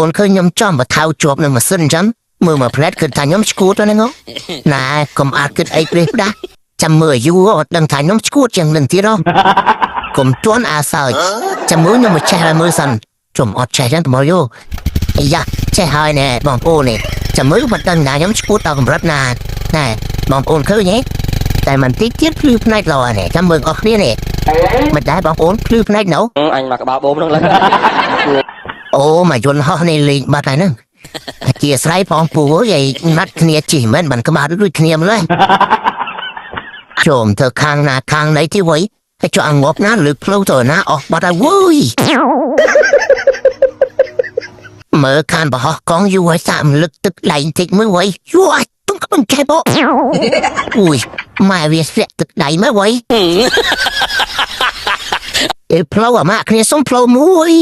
អូនឃើញខ្ញុំចំបថៅជាប់នឹងម៉ាស៊ីនអញ្ចឹងមើលមកផ្លែតគិតថាខ្ញុំឈួតទៅហ្នឹងណាកុំអាចគិតអីព្រេះផ្ដាស់ចាំមើលយូរអត់ដឹងថាខ្ញុំឈួតជាងនឹងទៀតហ៎កុំជន់អាសើចចាំមើលខ្ញុំមកចេះហើយមើលសិនជុំអត់ចេះចឹងទៅមកយូអាយ៉ាចេះហើយណែបងប្អូននេះចាំមើលមិនដឹងថាខ្ញុំឈួតដល់កម្រិតណាណែបងប្អូនឃើញទេតែមិនតិចទៀតភ្លឺផ្នែកល្អនេះចាំមើលអស់គ្នានេះមិនដែរបងប្អូនភ្លឺផ្នែកណូអញមកក្បាលបូមហ្នឹងឡើយអូមកយន្តហោះនេះលេងបាត់ហើយហ្នឹងអធិស្ឋានបងពូអើយណាត់គ្នាជិះមិនបានក្បាលដូចគ្នាម្ល៉េះចូលទៅខាងណាខាងណីទីវៃให้ចុះងប់ណាលើកផ្លូវទៅណាអស់បាត់ហើយវើយមើលខានបោះកងយូរឲ្យសាមលឹកទឹកឡែងតិចមើលវៃយូរឲ្យទុំកំចែបអូយម៉ែវាស្លាក់ទឹកដៃមើលវៃផ្លូវអាម៉ាក់គ្នាសុំផ្លូវមួយ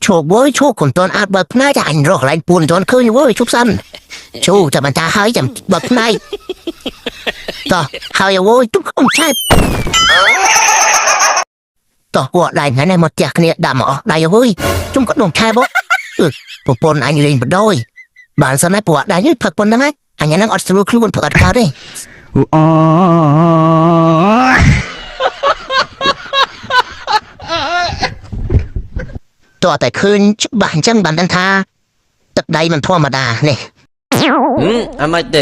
ឈប់វើយឈប់កុំតន់អាចបើកផ្នែកតែអញរកកន្លែងពួនតន់ឃើញវើយឈប់សិនឈូតែមិនតាហើយចាំបើកផ្នែកតោះហើយវើយទុំកំចែបតោះគាត់ដៃថ្ងៃនេះមកផ្ទះគ្នាដាក់មកអស់ដៃវើយជុំក៏ដងខែបប្រពន្ធអញលេងបដ យ បានសិនហើយព្រោះដៃនេះផឹកប៉ុណ្្នឹងហើយអញហ្នឹងអត់ស្រួលខ្លួនផឹកអត់កើតទេតោះតែឃើញច្បាស់អញ្ចឹងបានដឹងថាទឹកដៃមិនធម្មតានេះអាម៉េចទេ